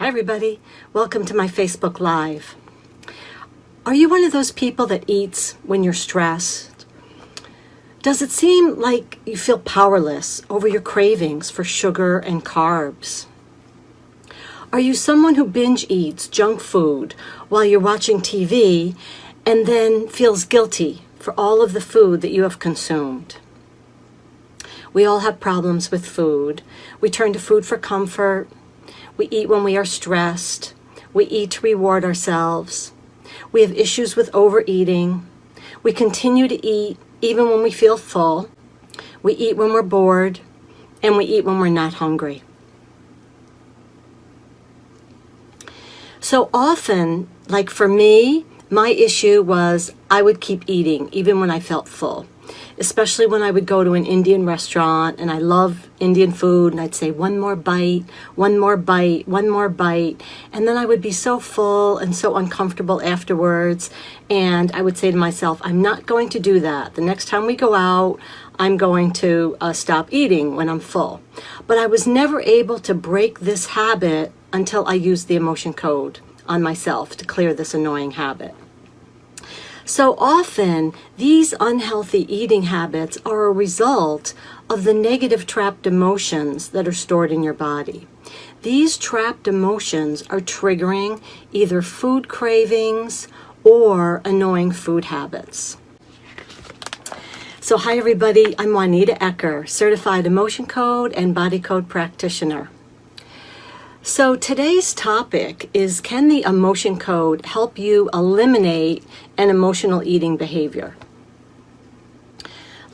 Hi everybody, welcome to my Facebook Live. Are you one of those people that eats when you're stressed? Does it seem like you feel powerless over your cravings for sugar and carbs? Are you someone who binge eats junk food while you're watching TV and then feels guilty for all of the food that you have consumed? We all have problems with food. We turn to food for comfort. We eat when we are stressed. We eat to reward ourselves. We have issues with overeating. We continue to eat even when we feel full. We eat when we're bored, and we eat when we're not hungry. So often, like for me, my issue was I would keep eating even when I felt full. Especially when I would go to an Indian restaurant, and I love Indian food, and I'd say one more bite, one more bite, one more bite, and then I would be so full and so uncomfortable afterwards, and I would say to myself, I'm not going to do that. The next time we go out, I'm going to stop eating when I'm full. But I was never able to break this habit until I used the emotion code on myself to clear this annoying habit. So often, these unhealthy eating habits are a result of the negative trapped emotions that are stored in your body. These trapped emotions are triggering either food cravings or annoying food habits. So hi everybody, I'm Juanita Ecker, certified emotion code and body code practitioner. So today's topic is, can the emotion code help you eliminate an emotional eating behavior?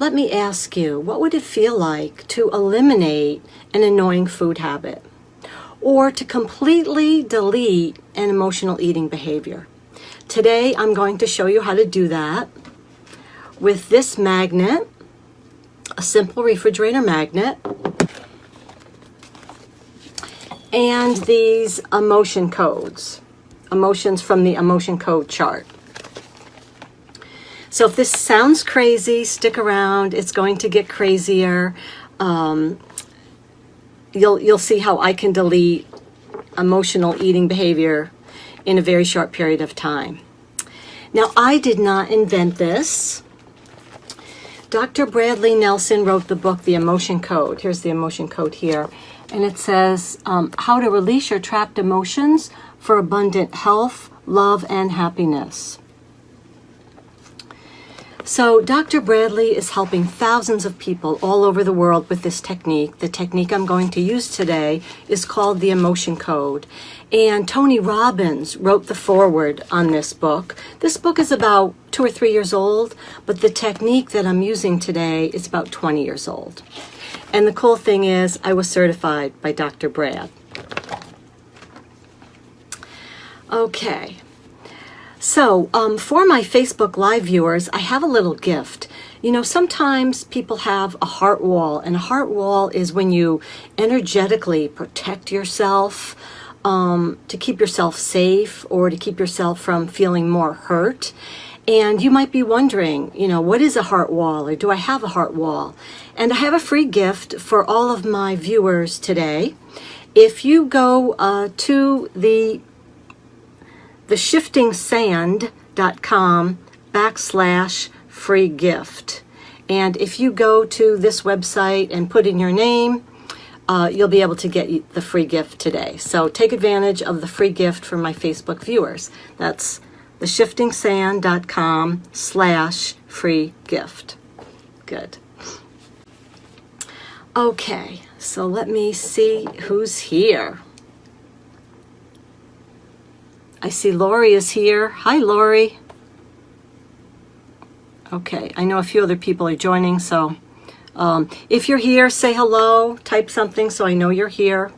Let me ask you, what would it feel like to eliminate an annoying food habit or to completely delete an emotional eating behavior? Today I'm going to show you how to do that with this magnet, a simple refrigerator magnet, and these emotion codes, emotions from the emotion code chart. So if this sounds crazy, stick around. It's going to get crazier. You'll see how I can delete emotional eating behavior in a very short period of time. Now, I did not invent this. Dr. Bradley Nelson wrote the book, The Emotion Code. Here's the emotion code here. And it says, how to release your trapped emotions for abundant health, love, and happiness. So Dr. Bradley is helping thousands of people all over the world with this technique. The technique I'm going to use today is called the Emotion Code. And Tony Robbins wrote the foreword on this book. This book is about 2 or 3 years old, but the technique that I'm using today is about 20 years old. And the cool thing is, I was certified by Dr. Brad. Okay. So, for my Facebook Live viewers, I have a little gift. You know, sometimes people have a heart wall, and a heart wall is when you energetically protect yourself to keep yourself safe or to keep yourself from feeling more hurt. And you might be wondering, you know, what is a heart wall, or do I have a heart wall? And I have a free gift for all of my viewers today. If you go to the shiftingsand.com/free gift. And if you go to this website and put in your name, you'll be able to get the free gift today. So take advantage of the free gift for my Facebook viewers. That's theshiftingsand.com/free gift. Good. Okay, so let me see who's here. I see Lori is here. Hi, Lori. Okay, I know a few other people are joining, so if you're here, say hello, type something so I know you're here.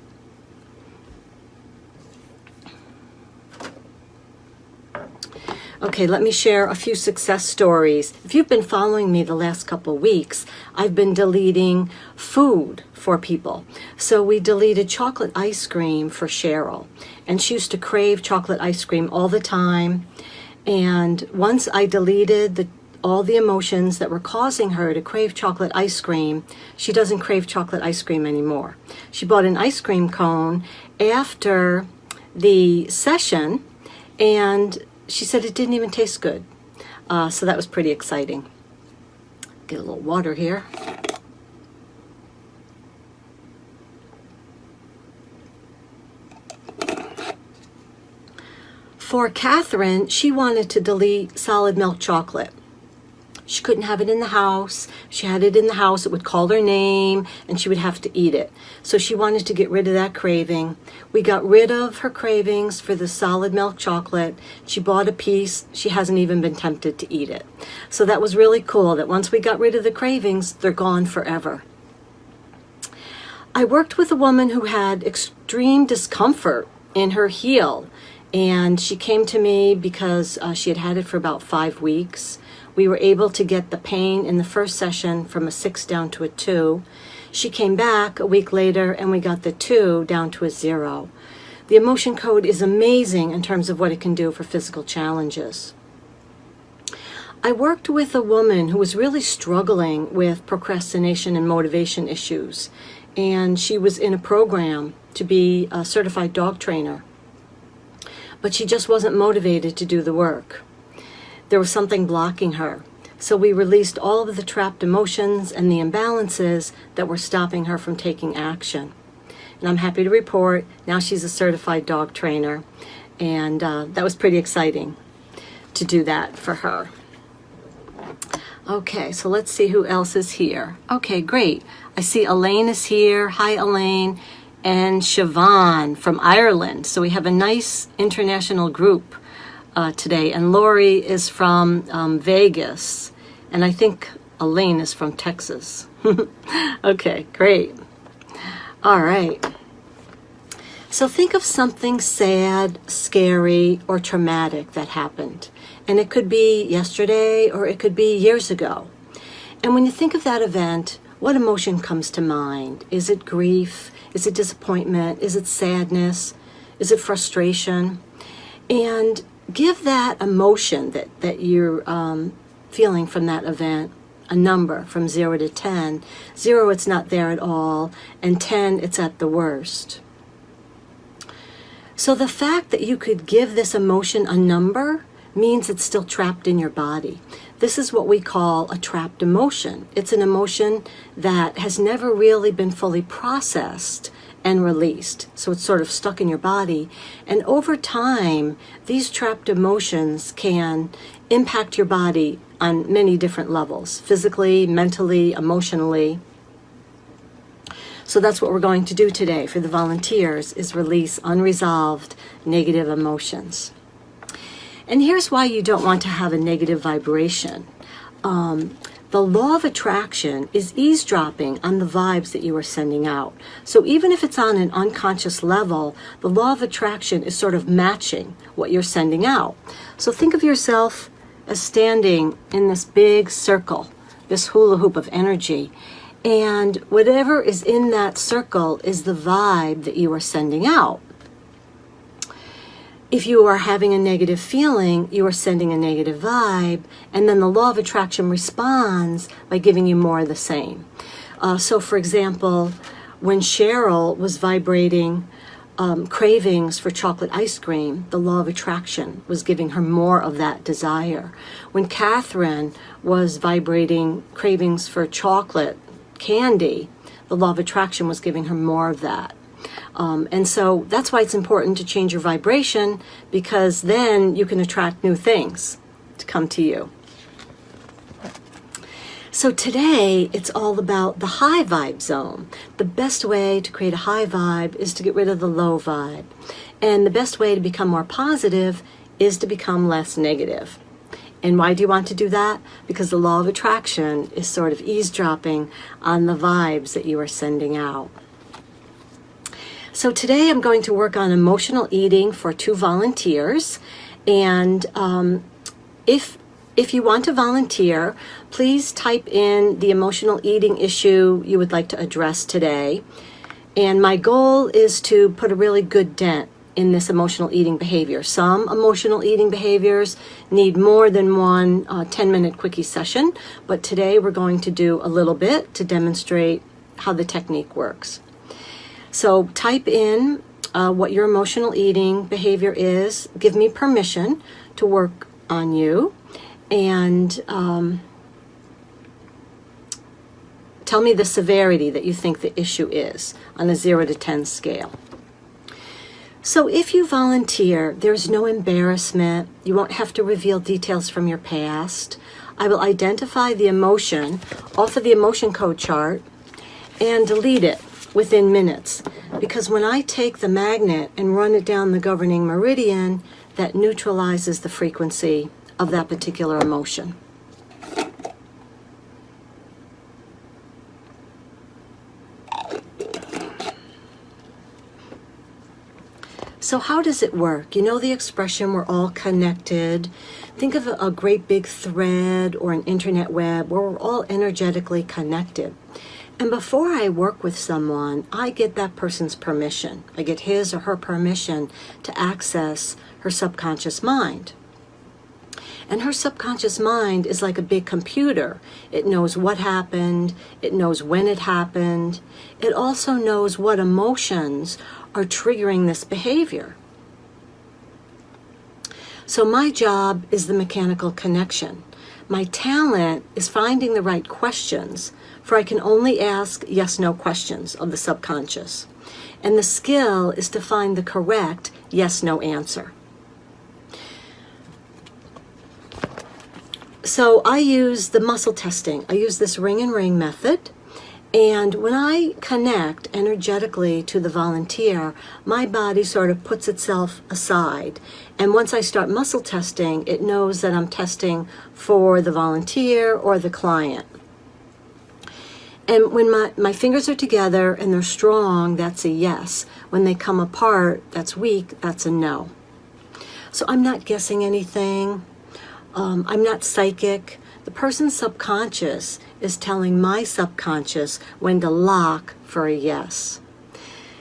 Okay, let me share a few success stories. If you've been following me the last couple of weeks, I've been deleting food for people. So we deleted chocolate ice cream for Cheryl, and she used to crave chocolate ice cream all the time. And once I deleted all the emotions that were causing her to crave chocolate ice cream, she doesn't crave chocolate ice cream anymore. She bought an ice cream cone after the session, and she said it didn't even taste good. So that was pretty exciting. Get a little water here. For Catherine, she wanted to delete solid milk chocolate. She couldn't have it in the house. She had it in the house, it would call her name, and she would have to eat it. So she wanted to get rid of that craving. We got rid of her cravings for the solid milk chocolate. She bought a piece. She hasn't even been tempted to eat it. So that was really cool that once we got rid of the cravings, they're gone forever. I worked with a woman who had extreme discomfort in her heel, and she came to me because she had it for about 5 weeks. We were able to get the pain in the first session from a 6 down to a 2. She came back a week later and we got the 2 down to a 0. The emotion code is amazing in terms of what it can do for physical challenges. I worked with a woman who was really struggling with procrastination and motivation issues, and she was in a program to be a certified dog trainer, but she just wasn't motivated to do the work. There was something blocking her. So we released all of the trapped emotions and the imbalances that were stopping her from taking action. And I'm happy to report now she's a certified dog trainer. And that was pretty exciting to do that for her. Okay, so let's see who else is here. Okay, great. I see Elaine is here. Hi, Elaine. And Siobhan from Ireland. So we have a nice international group today, and Lori is from Vegas, and I think Elaine is from Texas. Okay, great. All right. So think of something sad, scary, or traumatic that happened, and it could be yesterday or it could be years ago. And when you think of that event, what emotion comes to mind? Is it grief? Is it disappointment? Is it sadness? Is it frustration? And give that emotion that you're feeling from that event a number from 0 to 10. 0, it's not there at all, and 10, it's at the worst. So the fact that you could give this emotion a number means it's still trapped in your body. This is what we call a trapped emotion. It's an emotion that has never really been fully processed and released. So it's sort of stuck in your body. And over time, these trapped emotions can impact your body on many different levels, physically, mentally, emotionally. So that's what we're going to do today for the volunteers, is release unresolved negative emotions. And here's why you don't want to have a negative vibration. The law of attraction is eavesdropping on the vibes that you are sending out. So even if it's on an unconscious level, the law of attraction is sort of matching what you're sending out. So think of yourself as standing in this big circle, this hula hoop of energy, and whatever is in that circle is the vibe that you are sending out. If you are having a negative feeling, you are sending a negative vibe, and then the law of attraction responds by giving you more of the same. So for example, when Cheryl was vibrating cravings for chocolate ice cream, the law of attraction was giving her more of that desire. When Catherine was vibrating cravings for chocolate candy, the law of attraction was giving her more of that. And so that's why it's important to change your vibration, because then you can attract new things to come to you. So today, it's all about the high vibe zone. The best way to create a high vibe is to get rid of the low vibe. And the best way to become more positive is to become less negative. And why do you want to do that? Because the law of attraction is sort of eavesdropping on the vibes that you are sending out. So today I'm going to work on emotional eating for 2 volunteers. And if you want to volunteer, please type in the emotional eating issue you would like to address today. And my goal is to put a really good dent in this emotional eating behavior. Some emotional eating behaviors need more than one 10-minute quickie session, but today we're going to do a little bit to demonstrate how the technique works. So type in what your emotional eating behavior is. Give me permission to work on you, and tell me the severity that you think the issue is on a 0 to 10 scale. So if you volunteer, there's no embarrassment. You won't have to reveal details from your past. I will identify the emotion off of the emotion code chart and delete it within minutes. Because when I take the magnet and run it down the governing meridian, that neutralizes the frequency of that particular emotion. So how does it work? You know the expression, we're all connected. Think of a great big thread or an internet web where we're all energetically connected. And before I work with someone, I get that person's permission. I get his or her permission to access her subconscious mind. And her subconscious mind is like a big computer. It knows what happened. It knows when it happened. It also knows what emotions are triggering this behavior. So my job is the mechanical connection. My talent is finding the right questions, for I can only ask yes-no questions of the subconscious. And the skill is to find the correct yes-no answer. So I use the muscle testing. I use this ring and ring method. And when I connect energetically to the volunteer, my body sort of puts itself aside. And once I start muscle testing, it knows that I'm testing for the volunteer or the client. And when my fingers are together and they're strong, that's a yes. When they come apart, that's weak, that's a no. So I'm not guessing anything. I'm not psychic. The person's subconscious is telling my subconscious when to lock for a yes.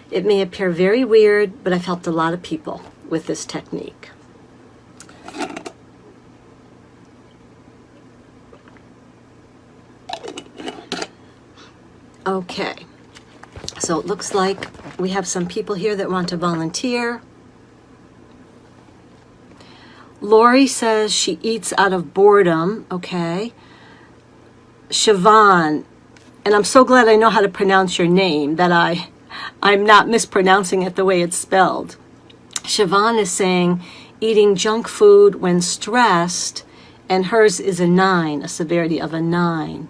It may appear very weird, but I've helped a lot of people with this technique. Okay, so it looks like we have some people here that want to volunteer. Lori says she eats out of boredom, okay. Siobhan, and I'm so glad I know how to pronounce your name, that I'm not mispronouncing it the way it's spelled. Siobhan is saying eating junk food when stressed, and hers is a 9, a severity of a 9.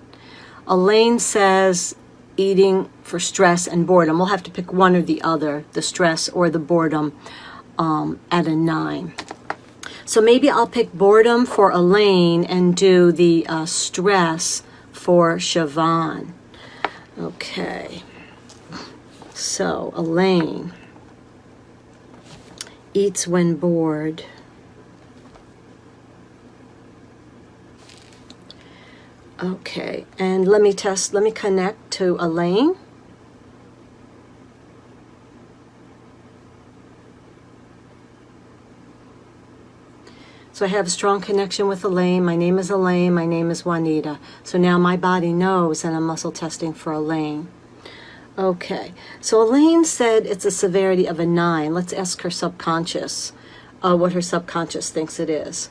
Elaine says eating for stress and boredom. We'll have to pick one or the other, the stress or the boredom, at a 9. So maybe I'll pick boredom for Elaine and do the stress for Siobhan. Okay. So Elaine eats when bored. Okay, and let me connect to Elaine. So I have a strong connection with Elaine. My name is Elaine. My name is Juanita. So now my body knows that I'm muscle testing for Elaine. Okay. So Elaine said it's a severity of a 9. Let's ask her subconscious what her subconscious thinks it is.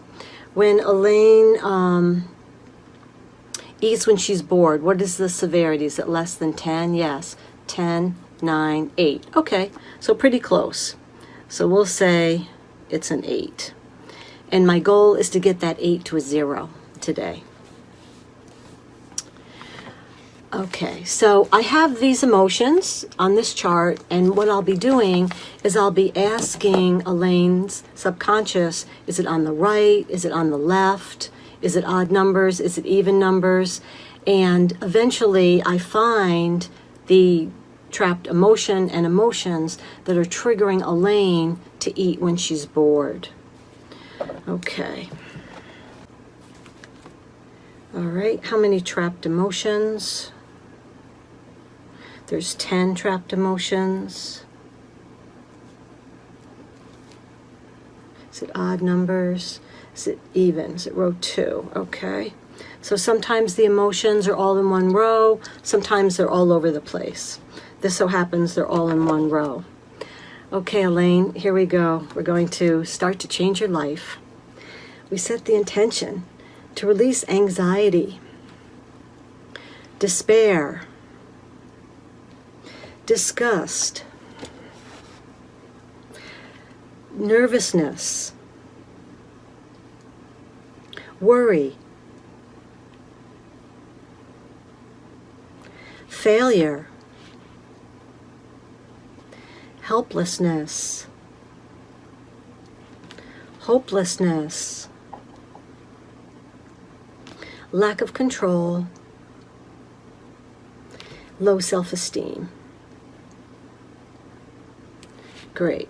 When Elaine eats when she's bored, what is the severity? Is it less than 10? Yes. 10, 9, 8. Okay. So pretty close. So we'll say it's an 8. And my goal is to get that 8 to a 0 today. Okay, so I have these emotions on this chart, and what I'll be doing is I'll be asking Elaine's subconscious, is it on the right? Is it on the left? Is it odd numbers? Is it even numbers? And eventually I find the trapped emotion and emotions that are triggering Elaine to eat when she's bored. Okay. All right, how many trapped emotions? There's 10 trapped emotions. Is it odd numbers? Is it even? Is it row 2? Okay. So sometimes the emotions are all in one row. Sometimes they're all over the place. This so happens they're all in one row. Okay, Elaine, here we go. We're going to start to change your life. We set the intention to release anxiety, despair, disgust, nervousness, worry, failure, helplessness, hopelessness, lack of control, low self-esteem. Great.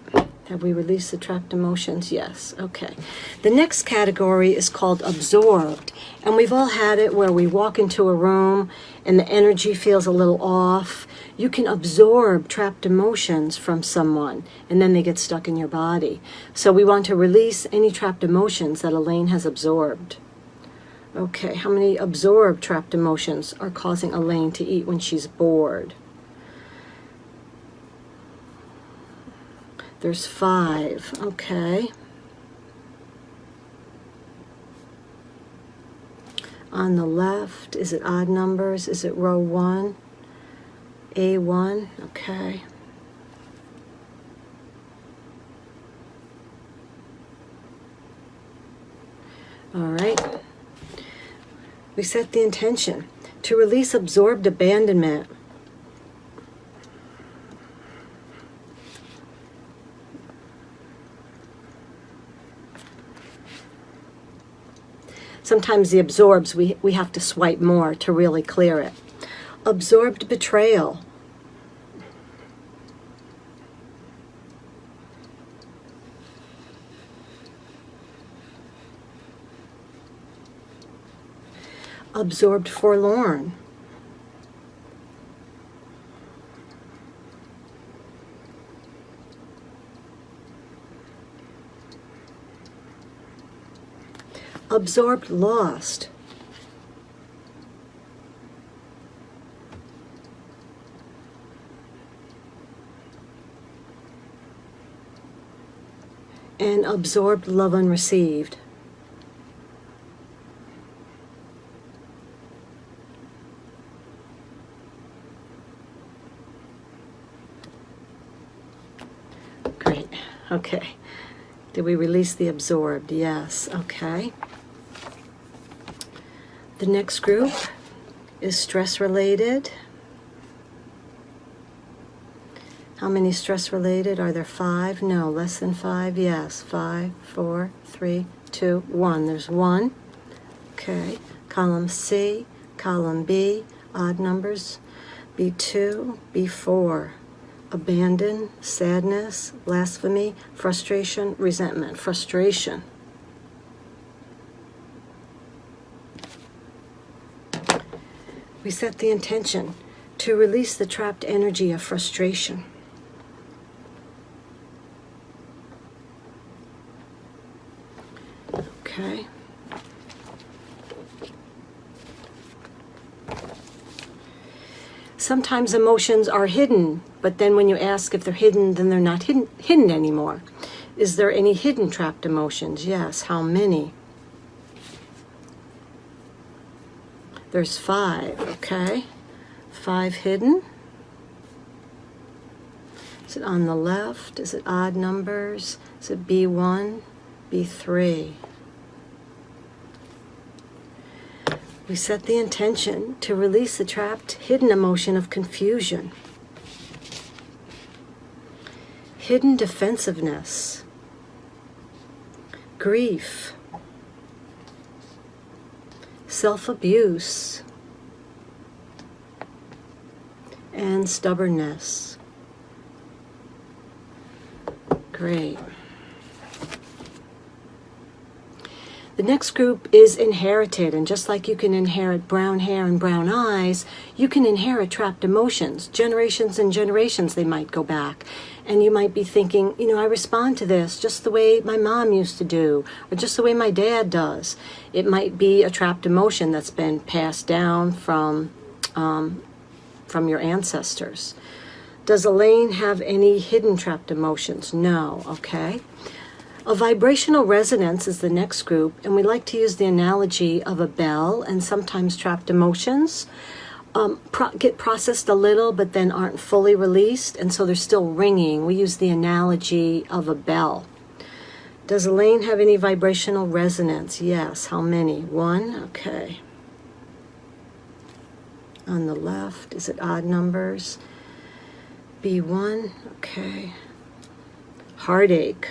Have we released the trapped emotions? Yes. Okay. The next category is called absorbed. And we've all had it where we walk into a room and the energy feels a little off. You can absorb trapped emotions from someone and then they get stuck in your body. So we want to release any trapped emotions that Elaine has absorbed. Okay. How many absorbed trapped emotions are causing Elaine to eat when she's bored? There's 5. Okay. On the left, is it odd numbers? Is it row 1? A1. Okay. All right. We set the intention to release absorbed abandonment. Sometimes the absorbs, we have to swipe more to really clear it. Absorbed betrayal. Absorbed forlorn. Absorbed lost. And absorbed love unreceived. Great. Okay. Did we release the absorbed? Yes. Okay. The next group is stress-related. How many stress-related? Are there 5? No, less than 5? Yes. 5, 4, 3, 2, 1. There's 1. Okay. Column C, column B, odd numbers. B2, B4. Abandon, sadness, blasphemy, frustration, resentment. Frustration. We set the intention to release the trapped energy of frustration. Okay. Sometimes emotions are hidden, but then when you ask if they're hidden, then they're not hidden anymore. Is there any hidden trapped emotions? Yes. How many? There's 5, okay. 5 hidden. Is it on the left? Is it odd numbers? Is it B1, B3? We set the intention to release the trapped hidden emotion of confusion. Hidden defensiveness. Grief. Self-abuse, and stubbornness. Great. The next group is inherited, and just like you can inherit brown hair and brown eyes, you can inherit trapped emotions. Generations and generations they might go back. And you might be thinking, you know, I respond to this just the way my mom used to do, or just the way my dad does. It might be a trapped emotion that's been passed down from your ancestors. Does Elaine have any hidden trapped emotions? No. Okay. A vibrational resonance is the next group, and we like to use the analogy of a bell, and sometimes trapped emotions get processed a little, but then aren't fully released, and so they're still ringing. We use the analogy of a bell. Does Elaine have any vibrational resonance? Yes. How many? 1. Okay. On the left, is it odd numbers? B1. Okay. Heartache.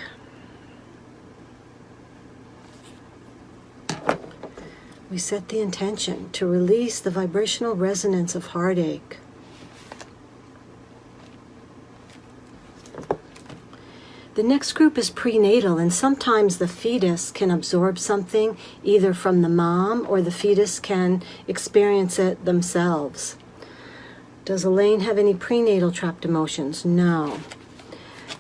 We set the intention to release the vibrational resonance of heartache. The next group is prenatal, and sometimes the fetus can absorb something either from the mom, or the fetus can experience it themselves. Does Elaine have any prenatal trapped emotions? No.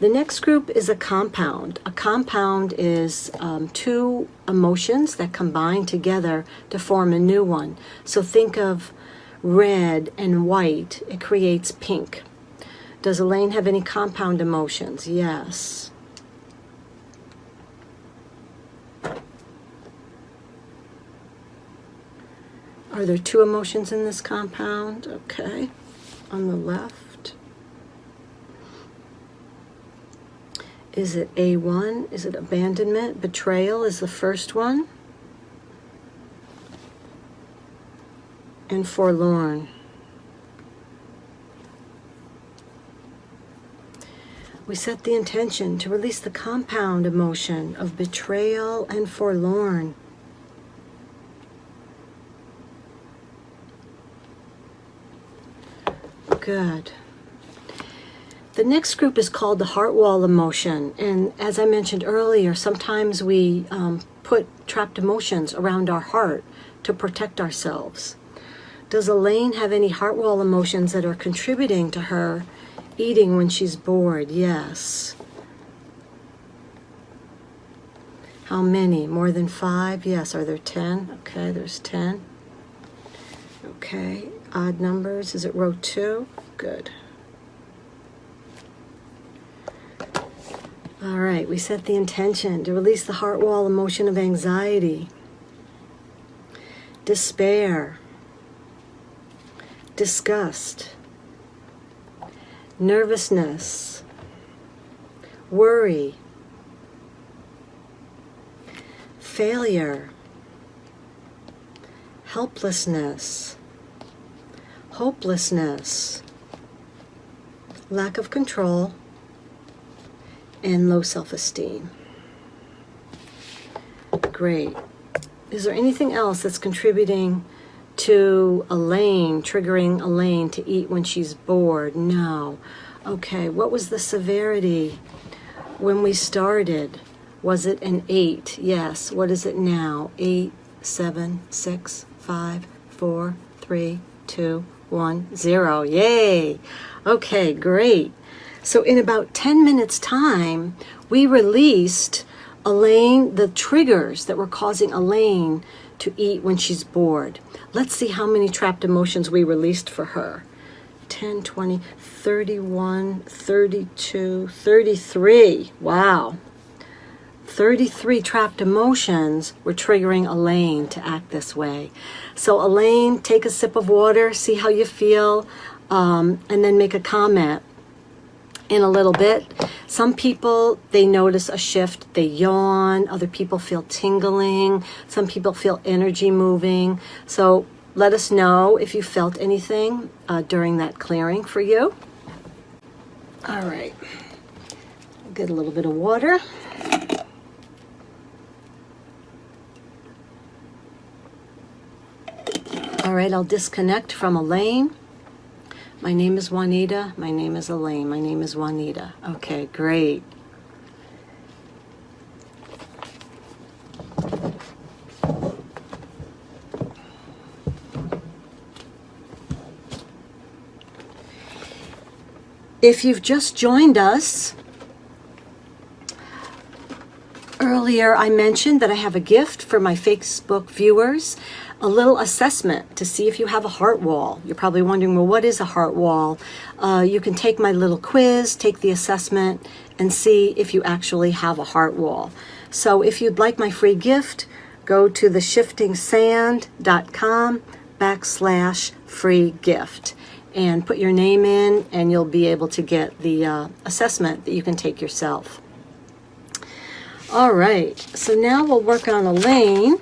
The next group is a compound. A compound is 2 emotions that combine together to form a new one. So think of red and white. It creates pink. Does Elaine have any compound emotions? Yes. Are there 2 emotions in this compound? Okay. On the left. Is it A1? Is it abandonment? Betrayal is the first one. And forlorn. We set the intention to release the compound emotion of betrayal and forlorn. Good. The next group is called the heart wall emotion, and as I mentioned earlier, sometimes we put trapped emotions around our heart to protect ourselves. Does Elaine have any heart wall emotions that are contributing to her eating when she's bored? Yes. How many? More than 5? Yes. Are there 10? Okay, there's 10. Okay, odd numbers. Is it row 2? Good. All right, we set the intention to release the heart wall emotion of anxiety, despair, disgust, nervousness, worry, failure, helplessness, hopelessness, lack of control, and low self-esteem. Great. Is there anything else that's contributing to Elaine, triggering Elaine to eat when she's bored? No. Okay, what was the severity when we started? Was it an 8? Yes. What is it now? 8, 7, 6, 5, 4, 3, 2, 1, 0. Yay! Okay, great. So in about 10 minutes time, we released Elaine, the triggers that were causing Elaine to eat when she's bored. Let's see how many trapped emotions we released for her. 10, 20, 31, 32, 33. Wow. 33 trapped emotions were triggering Elaine to act this way. So Elaine, take a sip of water, see how you feel, and then make a comment. In a little bit, some people, they notice a shift, they yawn, other people feel tingling, some people feel energy moving. So let us know if you felt anything during that clearing for you. All right, I'll get a little bit of water. All right, I'll disconnect from Elaine. My name is Juanita. My name is Elaine. My name is Juanita. Okay, great. If you've just joined us, earlier I mentioned that I have a gift for my Facebook viewers. a little assessment to see if you have a heart wall. You're probably wondering, well, what is a heart wall? You can take my little quiz, take the assessment, and see if you actually have a heart wall. So if you'd like my free gift, go to theshiftingsand.com/free gift and put your name in, and you'll be able to get the assessment that you can take yourself. All right, so now we'll work on Elaine.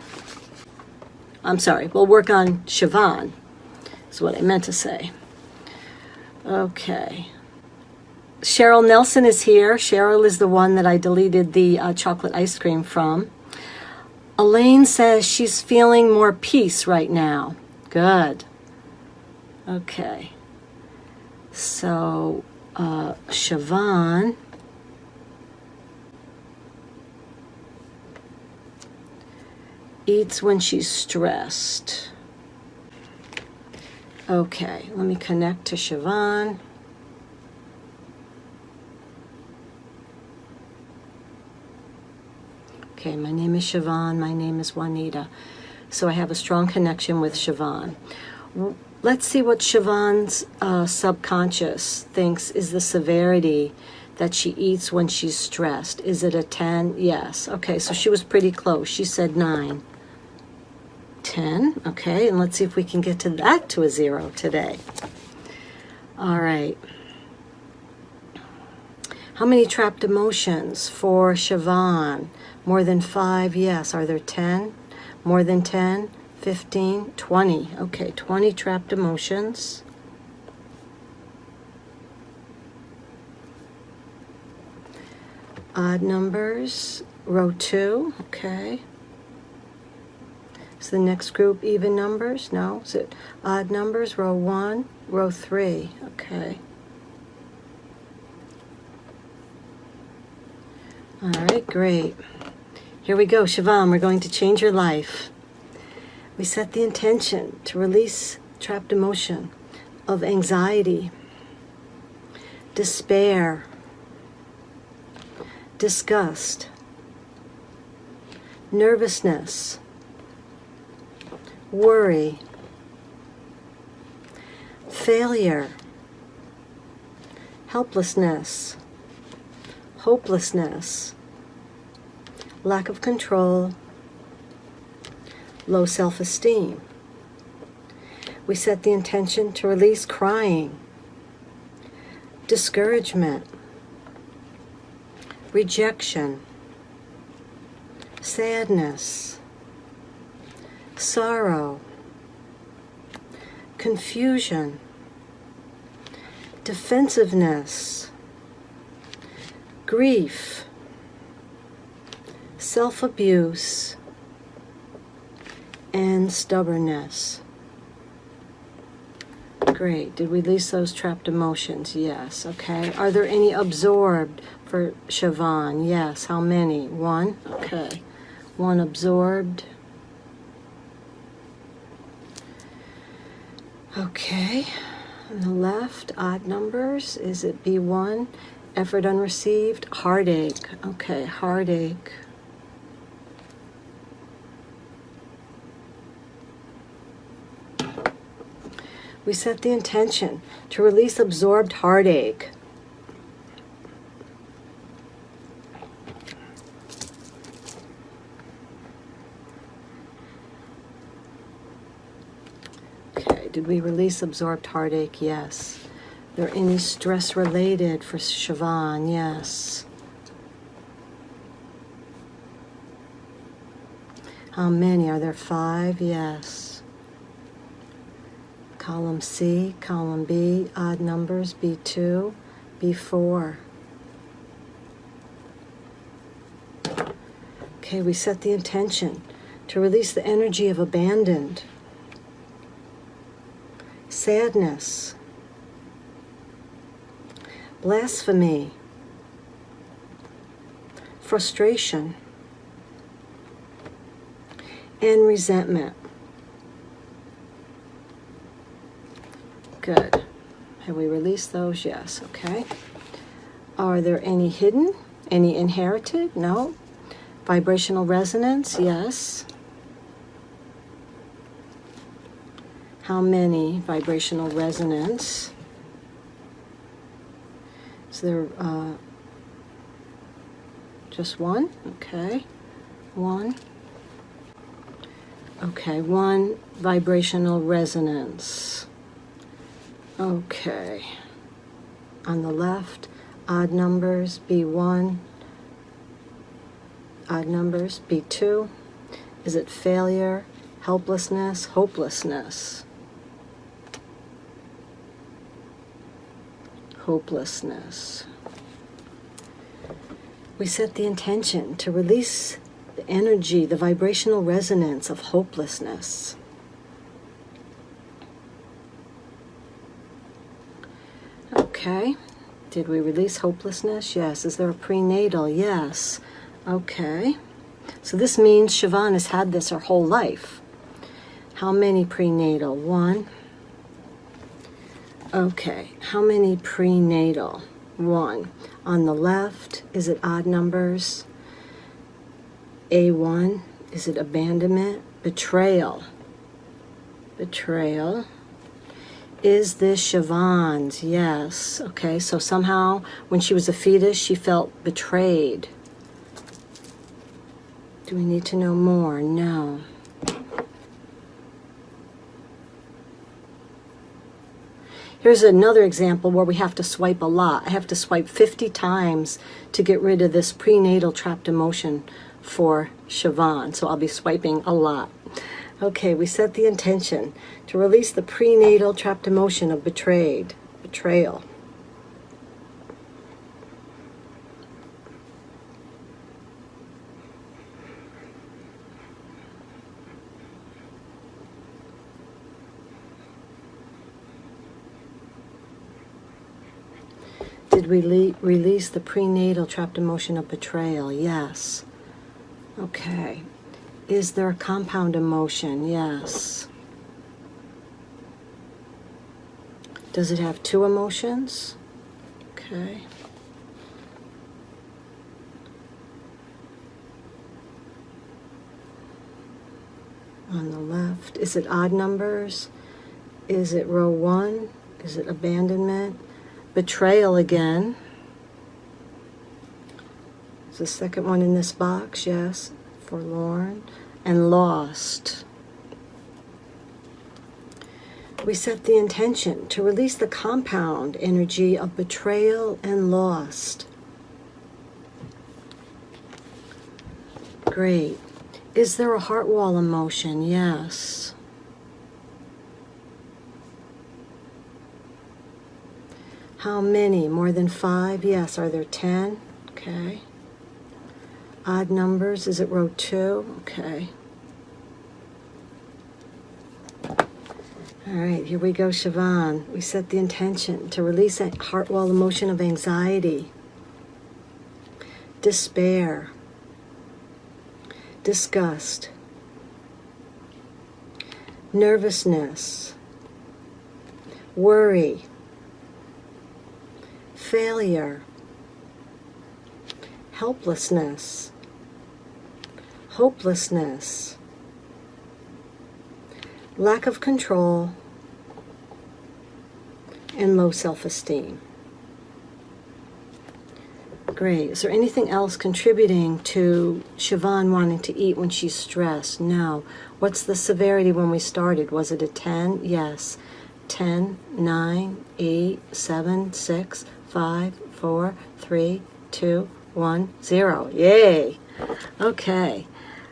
We'll work on Siobhan, is what I meant to say. Okay. Cheryl Nelson is here. Cheryl is the one that I deleted the chocolate ice cream from. Elaine says she's feeling more peace right now. Good. Okay. So, Siobhan. Eats when she's stressed. Okay, let me connect to Siobhan. Okay, my name is Siobhan. My name is Juanita. So I have a strong connection with Siobhan. Let's see what Siobhan's subconscious thinks is the severity that she eats when she's stressed. Is it a 10? Yes. Okay, so she was pretty close. She said 9. 10. Okay, and let's see if we can get to that to a 0 today. All right. How many trapped emotions for Siobhan? More than 5? Yes. Are there 10? More than 10? 15? 20. Okay, 20 trapped emotions. Odd numbers, row 2. Okay. Is the next group even numbers? No. Is it odd numbers, row 1, row 3? Okay. All right, great. Here we go, Siobhan, we're going to change your life. We set the intention to release trapped emotion of anxiety, despair, disgust, nervousness, worry, failure, helplessness, hopelessness, lack of control, low self-esteem. We set the intention to release crying, discouragement, rejection, sadness, sorrow, confusion, defensiveness, grief, self-abuse, and stubbornness. Great. Did we release those trapped emotions? Yes. Okay. Are there any absorbed for Siobhan? Yes. How many? 1. Okay. 1 absorbed. Okay. On the left, odd numbers. Is it B1? Effort unreceived. Heartache. Okay. Heartache. We set the intention to release absorbed heartache. Okay, did we release absorbed heartache? Yes. Are there any stress related for Siobhan? Yes. How many? Are there 5? Yes. Column C, column B, odd numbers, B2, B4. Okay, we set the intention to release the energy of abandoned, sadness, blasphemy, frustration, and resentment. Good. Have we released those? Yes. Okay. Are there any hidden? Any inherited? No. Vibrational resonance? Yes. How many vibrational resonance? Is there just one? Okay. One. Okay, one vibrational resonance. Okay. On the left, odd numbers, B1. Odd numbers, B2. Is it failure, helplessness, hopelessness? Hopelessness. We set the intention to release the energy, the vibrational resonance of hopelessness. Okay. Did we release hopelessness? Yes. Is there a prenatal? Yes. Okay. So this means Siobhan has had this her whole life. How many prenatal? One. Okay. How many prenatal? One. On the left, is it odd numbers? A1, is it abandonment? Betrayal. Betrayal. Is this Siobhan's? Yes. Okay, so somehow when she was a fetus, she felt betrayed. Do we need to know more? No. Here's another example where we have to swipe a lot. I have to swipe 50 times to get rid of this prenatal trapped emotion for Siobhan. So I'll be swiping a lot. Okay, we set the intention to release the prenatal trapped emotion of betrayal. Did we release the prenatal trapped emotion of betrayal? Yes. Okay. Is there a compound emotion? Yes. Does it have two emotions? Okay. On the left, is it odd numbers? Is it row 1? Is it abandonment? Betrayal again. Is the second one in this box? Yes. Forlorn and lost. We set the intention to release the compound energy of betrayal and lost. Great. Is there a heart wall emotion? Yes. How many? More than 5? Yes. Are there 10? Okay. Odd numbers. Is it row 2? Okay. All right, here we go, Siobhan. We set the intention to release a heart wall emotion of anxiety, despair, disgust, nervousness, worry, failure, helplessness, hopelessness, lack of control, and low self-esteem. Great. Is there anything else contributing to Siobhan wanting to eat when she's stressed? No. What's the severity when we started? Was it a 10? Yes. 10, 9, 8, 7, 6, 5, 4, 3, 2, 1, 0. Yay. Okay.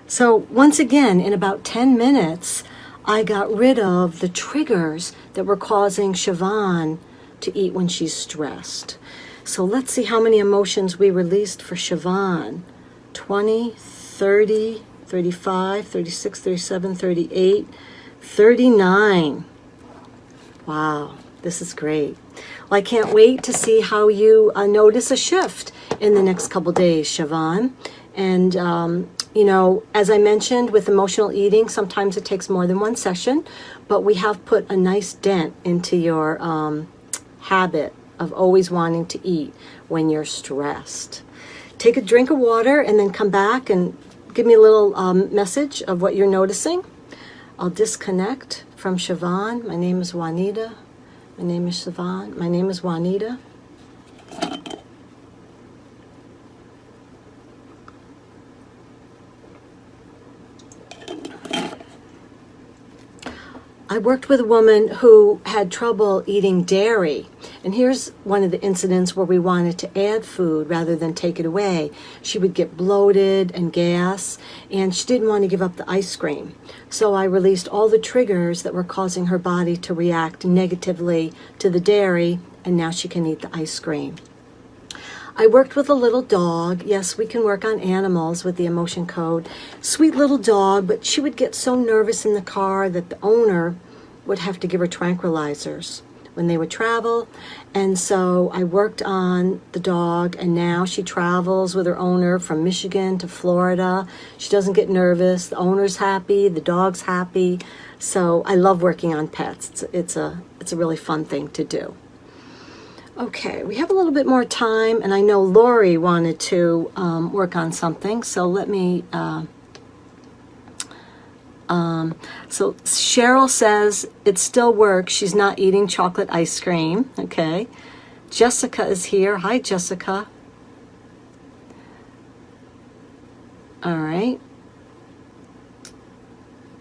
So once again, in about 10 minutes, I got rid of the triggers that were causing Siobhan to eat when she's stressed. So let's see how many emotions we released for Siobhan. 20, 30, 35, 36, 37, 38, 39. Wow, this is great. Well, I can't wait to see how you notice a shift in the next couple days, Siobhan. And you know, as I mentioned with emotional eating, sometimes it takes more than one session, but we have put a nice dent into your habit of always wanting to eat when you're stressed. Take a drink of water and then come back and give me a little message of what you're noticing. I'll disconnect from Siobhan. My name is Juanita. My name is Siobhan. My name is Juanita. I worked with a woman who had trouble eating dairy. And here's one of the incidents where we wanted to add food rather than take it away. She would get bloated and gas, and she didn't want to give up the ice cream. So I released all the triggers that were causing her body to react negatively to the dairy, and now she can eat the ice cream. I worked with a little dog. Yes, we can work on animals with the emotion code. Sweet little dog, but she would get so nervous in the car that the owner would have to give her tranquilizers when they would travel. And so I worked on the dog, and now she travels with her owner from Michigan to Florida. She doesn't get nervous. The owner's happy. The dog's happy. So I love working on pets. It's a really fun thing to do. Okay, we have a little bit more time, and I know Lori wanted to work on something, so let me, so Cheryl says it still works. She's not eating chocolate ice cream, okay. Jessica is here. Hi, Jessica. All right.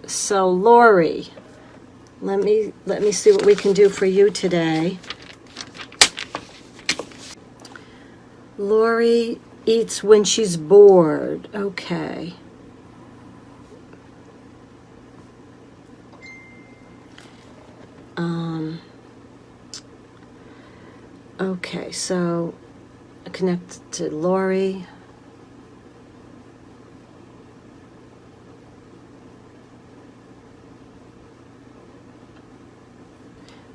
So Lori, let me see what we can do for you today. Lori eats when she's bored. Okay. Okay, so I connect to Lori.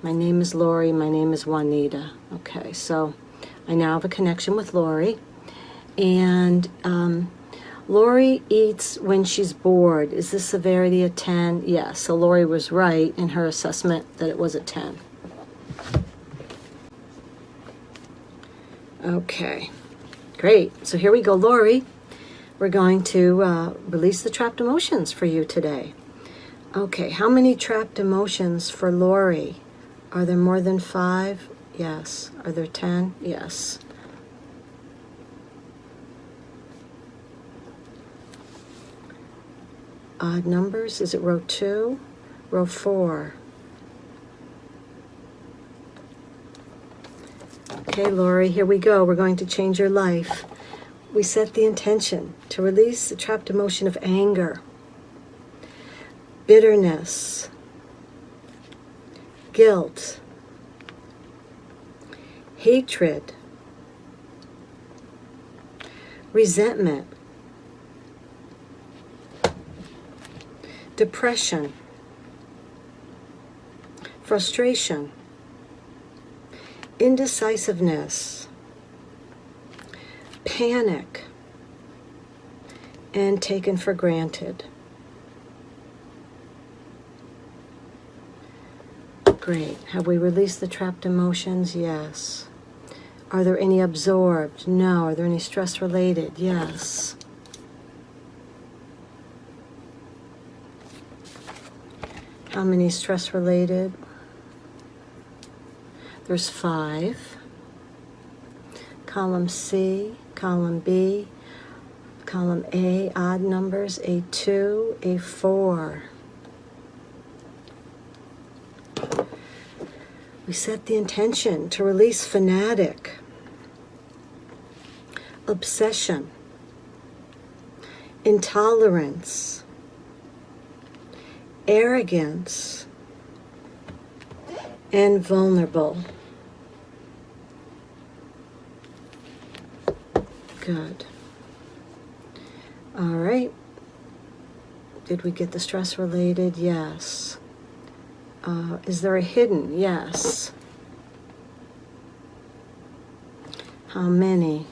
My name is Lori. My name is Juanita. Okay, so I now have a connection with Lori, and Lori eats when she's bored. Is this severity a 10? Yes, so Lori was right in her assessment that it was a 10. Okay, great. So here we go, Lori. We're going to release the trapped emotions for you today. Okay, how many trapped emotions for Lori? Are there more than 5? Yes. Are there 10? Yes. Odd numbers, is it row 2? Row 4. Okay, Lori, here we go. We're going to change your life. We set the intention to release the trapped emotion of anger, bitterness, guilt, hatred, resentment, depression, frustration, indecisiveness, panic, and taken for granted. Great. Have we released the trapped emotions? Yes. Are there any absorbed? No. Are there any stress related? Yes. How many stress related? There's 5. Column C, column B, column A, odd numbers, A2, A4. We set the intention to release fanatic, obsession, intolerance, arrogance, and vulnerable. Good. All right. Did we get the stress related? Yes. Is there a hidden? Yes. How many?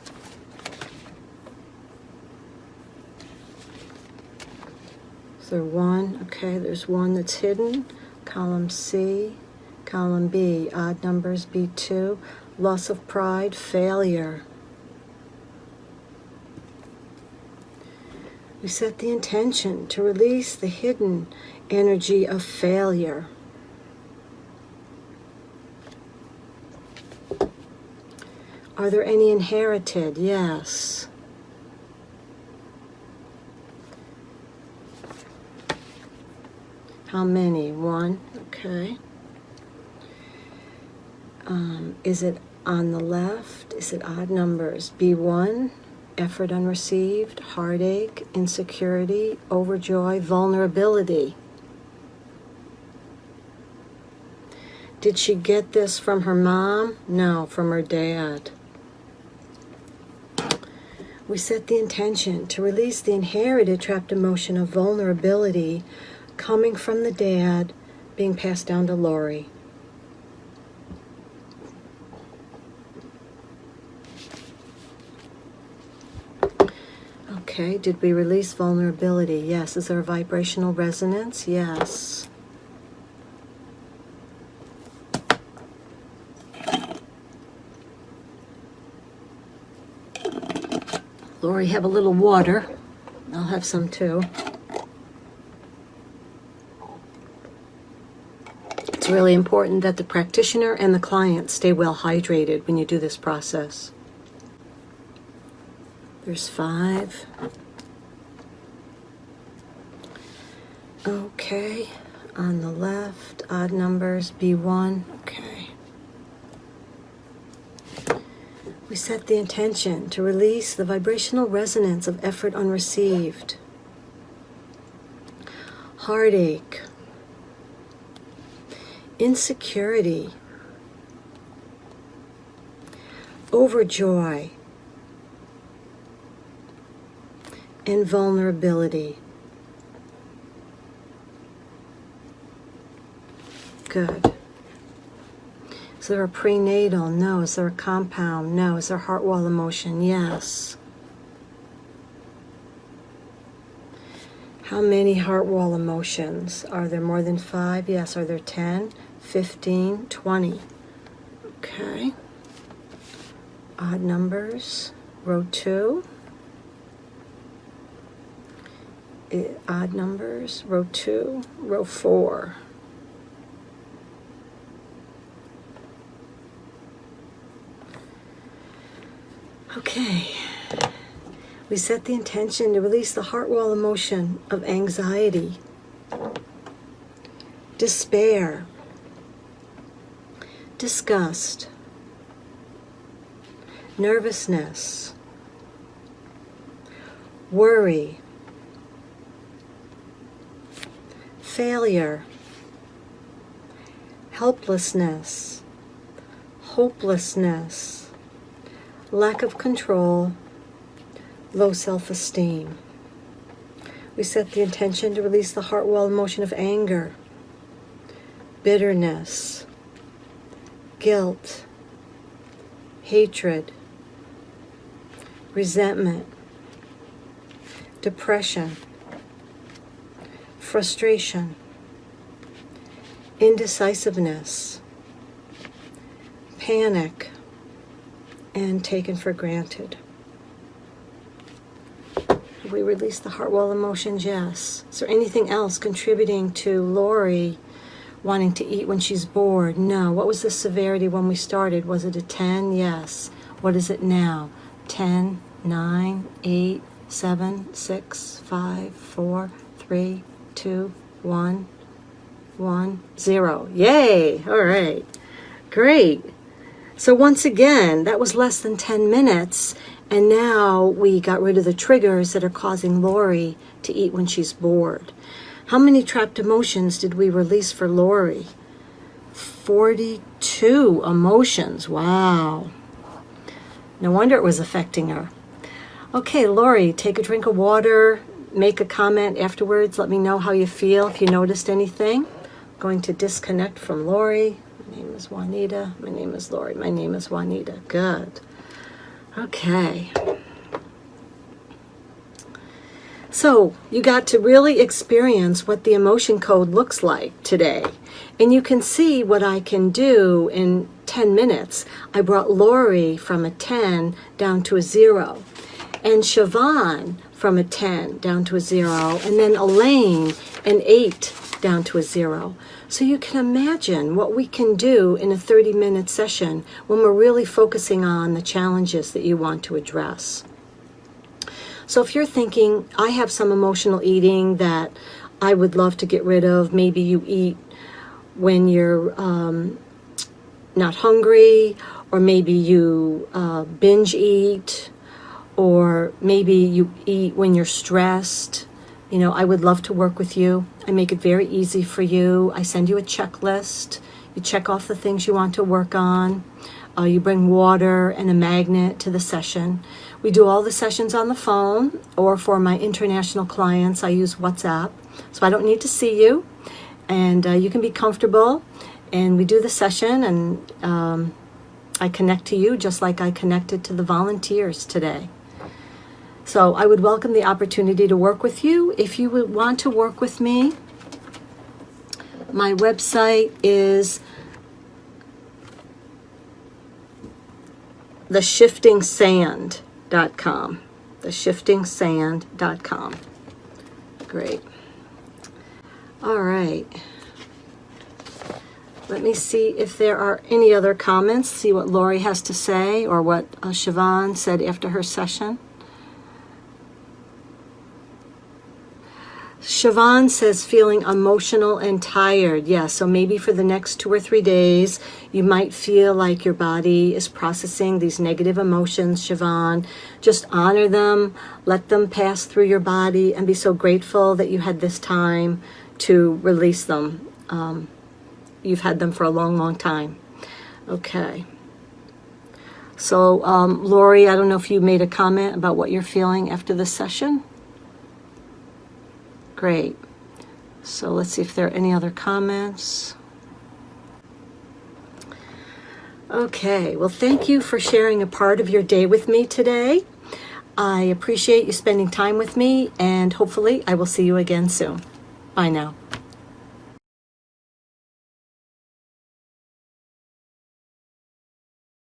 Is there 1? Okay, there's 1 that's hidden. Column C, column B, odd numbers, B2, loss of pride, failure. We set the intention to release the hidden energy of failure. Are there any inherited? Yes. How many? 1. Okay. Is it on the left? Is it odd numbers? B1, effort unreceived, heartache, insecurity, overjoy, vulnerability. Did she get this from her mom? No, from her dad. We set the intention to release the inherited trapped emotion of vulnerability coming from the dad being passed down to Lori. Okay, did we release vulnerability? Yes. Is there a vibrational resonance? Yes. Lori, have a little water. I'll have some too. It's really important that the practitioner and the client stay well hydrated when you do this process. There's 5. Okay, on the left, odd numbers, B1, okay. We set the intention to release the vibrational resonance of effort unreceived, heartache, insecurity, overjoy, and vulnerability. Good. Is there a prenatal? No. Is there a compound? No. Is there heart wall emotion? Yes. How many heart wall emotions? Are there more than 5? Yes. Are there 10, 15, 20? Okay. Odd numbers. Row 2. Odd numbers. Row 2. Row 4. Okay. We set the intention to release the heart wall emotion of anxiety, despair, disgust, nervousness, worry, failure, helplessness, hopelessness, lack of control, low self-esteem. We set the intention to release the heart wall emotion of anger, bitterness, guilt, hatred, resentment, depression, frustration, indecisiveness, panic, and taken for granted. Have we released the heart wall emotions? Yes. Is there anything else contributing to Lori wanting to eat when she's bored? No. What was the severity when we started? Was it a 10? Yes. What is it now? 10, 9, 8, 7, 6, 5, 4, 3, 2, 1, 1, 0. Yay! All right. Great. So once again, that was less than 10 minutes, and now we got rid of the triggers that are causing Lori to eat when she's bored. How many trapped emotions did we release for Lori? 42 emotions. Wow. No wonder it was affecting her. Okay, Lori, take a drink of water, make a comment afterwards. Let me know how you feel, if you noticed anything. I'm going to disconnect from Lori. My name is Juanita. My name is Lori. My name is Juanita. Good. Okay. So you got to really experience what the emotion code looks like today. And you can see what I can do in 10 minutes. I brought Lori from a 10 down to a 0. And Siobhan from a 10 down to a 0. And then Elaine, an 8 down to a 0. So you can imagine what we can do in a 30-minute session when we're really focusing on the challenges that you want to address. So if you're thinking, I have some emotional eating that I would love to get rid of, maybe you eat when you're not hungry, or maybe you binge eat, or maybe you eat when you're stressed. I would love to work with you. I make it very easy for you. I send you a checklist. You check off the things you want to work on. You bring water and a magnet to the session. We do all the sessions on the phone, or for my international clients, I use WhatsApp. So I don't need to see you, and you can be comfortable. And we do the session, and I connect to you just like I connected to the volunteers today. So I would welcome the opportunity to work with you. If you would want to work with me, my website is theshiftingsand.com. theshiftingsand.com. Great. All right. Let me see if there are any other comments, see what Lori has to say, or what Siobhan said after her session. Siobhan says feeling emotional and tired. Yeah, so maybe for the next 2 or 3 days, you might feel like your body is processing these negative emotions, Siobhan. Just honor them, let them pass through your body, and be so grateful that you had this time to release them. You've had them for a long, long time. Okay. So, Lori, I don't know if you made a comment about what you're feeling after this session. Great. So let's see if there are any other comments. Okay. Well, thank you for sharing a part of your day with me today. I appreciate you spending time with me, and hopefully I will see you again soon. Bye now.